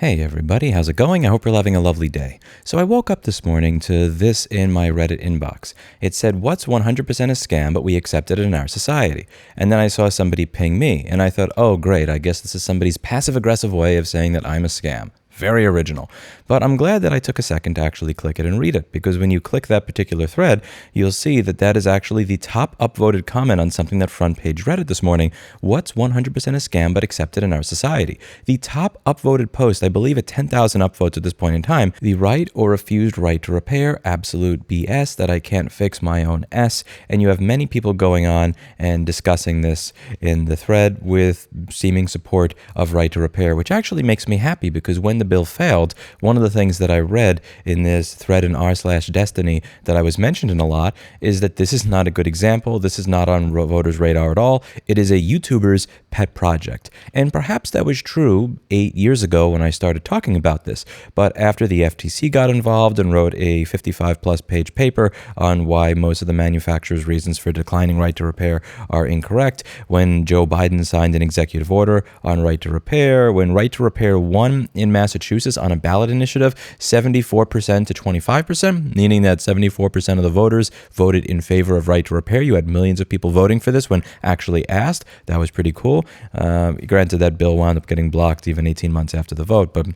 Hey everybody, how's it going? I hope you're having a lovely day. So I woke up this morning to this in my Reddit inbox. It said, "What's 100% a scam, but we accept it in our society?" And then I saw somebody ping me, and I thought, oh great, I guess this is somebody's passive-aggressive way of saying that I'm a scam. Very original. But I'm glad that I took a second to actually click it and read it, because when you click that particular thread, you'll see that that is actually the top upvoted comment on something that front page Reddit this morning. What's 100% a scam but accepted in our society? The top upvoted post, I believe at 10,000 upvotes at this point in time, the right or refused right to repair, absolute BS that I can't fix my own S. And you have many people going on and discussing this in the thread with seeming support of right to repair, which actually makes me happy, because when the bill failed, one of the things that I read in this thread in r/destiny that I was mentioned in a lot is that this is not a good example. This is not on voters' radar at all. It is a YouTuber's pet project. And perhaps that was true 8 years ago when I started talking about this. But after the FTC got involved and wrote a 55-plus page paper on why most of the manufacturer's reasons for declining right to repair are incorrect, when Joe Biden signed an executive order on right to repair, when right to repair won in Massachusetts on a ballot initiative, 74% to 25%, meaning that 74% of the voters voted in favor of right to repair. You had millions of people voting for this when actually asked. That was pretty cool. Granted, that bill wound up getting blocked even 18 months after the vote, but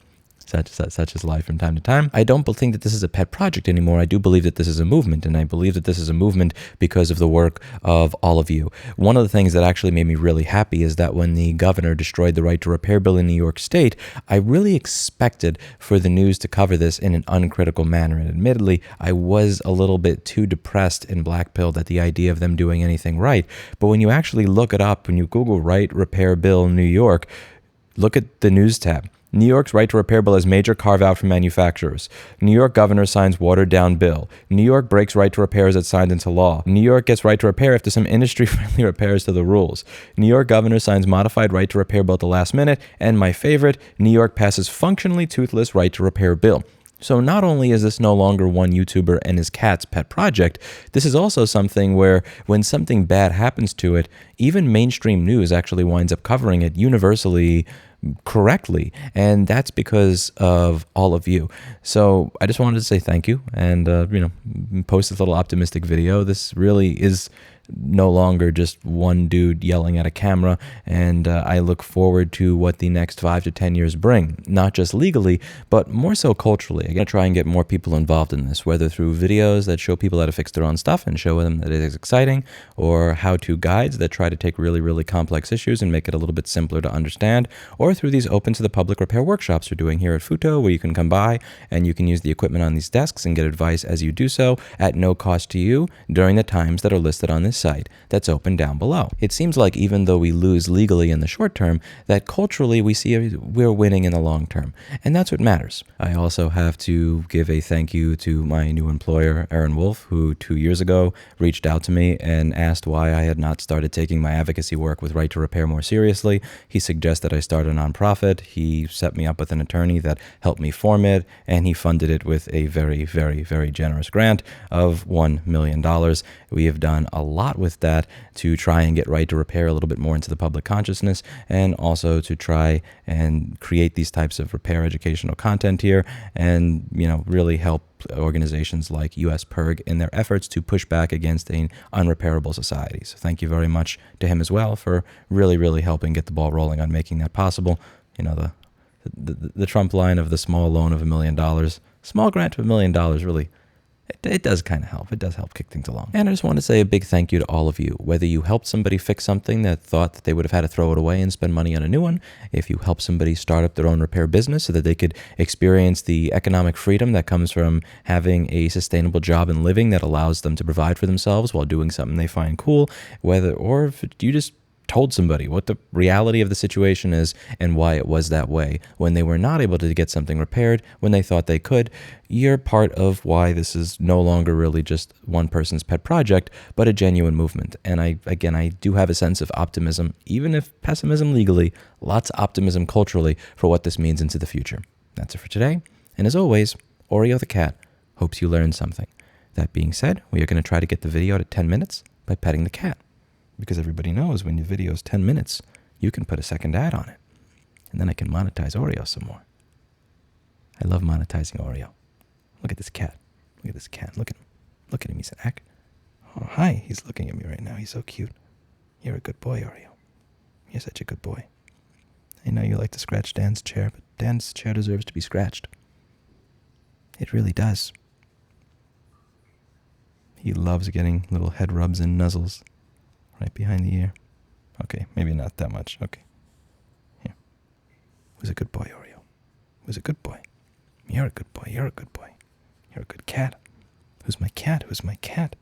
such is life from time to time. I don't think that this is a pet project anymore. I do believe that this is a movement, and I believe that this is a movement because of the work of all of you. One of the things that actually made me really happy is that when the governor destroyed the right to repair bill in New York State, I really expected for the news to cover this in an uncritical manner. And admittedly, I was a little bit too depressed and black-pilled at the idea of them doing anything right. But when you actually look it up, when you Google right repair bill New York, look at the news tab. New York's right to repair bill has major carve-out from manufacturers. New York governor signs watered-down bill. New York breaks right to repair as it's signed into law. New York gets right to repair after some industry-friendly repairs to the rules. New York governor signs modified right to repair bill at the last minute. And my favorite, New York passes functionally toothless right to repair bill. So not only is this no longer one YouTuber and his cat's pet project, this is also something where when something bad happens to it, even mainstream news actually winds up covering it universally correctly, and that's because of all of you. So I just wanted to say thank you and post this little optimistic video. This really is no longer just one dude yelling at a camera, and I look forward to what the next 5 to 10 years bring, not just legally, but more so culturally. I'm going to try and get more people involved in this, whether through videos that show people how to fix their own stuff and show them that it is exciting, or how-to guides that try to take really, really complex issues and make it a little bit simpler to understand, or through these open to the public repair workshops we're doing here at Futo, where you can come by and you can use the equipment on these desks and get advice as you do so at no cost to you during the times that are listed on this site that's open down below. It seems like even though we lose legally in the short term, that culturally we see we're winning in the long term, and that's what matters. I also have to give a thank you to my new employer, Aaron Wolf, who 2 years ago reached out to me and asked why I had not started taking my advocacy work with right to repair more seriously. He suggested I start a nonprofit. He set me up with an attorney that helped me form it, and he funded it with a very, very, very generous grant of $1 million. We have done a lot with that to try and get right to repair a little bit more into the public consciousness, and also to try and create these types of repair educational content here and, really help organizations like US PIRG in their efforts to push back against an unrepairable society. So thank you very much to him as well for really, really helping get the ball rolling on making that possible. The Trump line of the small loan of $1 million, small grant of $1 million, really, it does kind of help. It does help kick things along. And I just want to say a big thank you to all of you. Whether you helped somebody fix something that thought that they would have had to throw it away and spend money on a new one, if you help somebody start up their own repair business so that they could experience the economic freedom that comes from having a sustainable job and living that allows them to provide for themselves while doing something they find cool, or if you just told somebody what the reality of the situation is and why it was that way when they were not able to get something repaired when they thought they could, you're part of why this is no longer really just one person's pet project, but a genuine movement. And I do have a sense of optimism, even if pessimism legally, lots of optimism culturally for what this means into the future. That's it for today. And as always, Oreo the cat hopes you learned something. That being said, we are going to try to get the video to 10 minutes by petting the cat. Because everybody knows when your video is 10 minutes, you can put a second ad on it. And then I can monetize Oreo some more. I love monetizing Oreo. Look at this cat. Look at this cat. Look at him. Look at him. He's an act. Oh, hi. He's looking at me right now. He's so cute. You're a good boy, Oreo. You're such a good boy. I know you like to scratch Dan's chair, but Dan's chair deserves to be scratched. It really does. He loves getting little head rubs and nuzzles right behind the ear. Okay, maybe not that much. Okay. Here. Who's a good boy, Oreo? Who's a good boy? You're a good boy. You're a good boy. You're a good cat. Who's my cat? Who's my cat?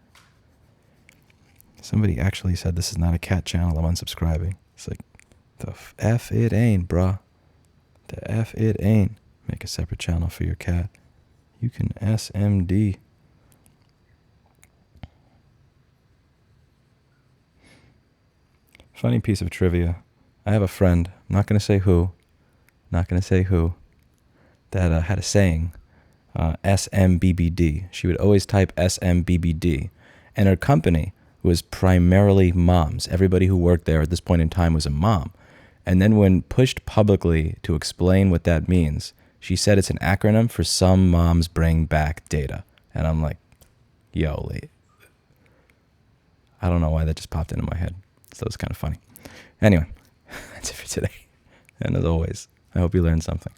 Somebody actually said this is not a cat channel. I'm unsubscribing. It's like, the F it ain't, bruh. The F it ain't. Make a separate channel for your cat. You can SMD. Funny piece of trivia. I have a friend, I'm not going to say who, that had a saying, SMBBD. She would always type SMBBD. And her company was primarily moms. Everybody who worked there at this point in time was a mom. And then when pushed publicly to explain what that means, she said it's an acronym for Some Moms Bring Back Data. And I'm like, yo, I don't know why that just popped into my head. So it's kind of funny. Anyway, that's it for today. And as always, I hope you learned something.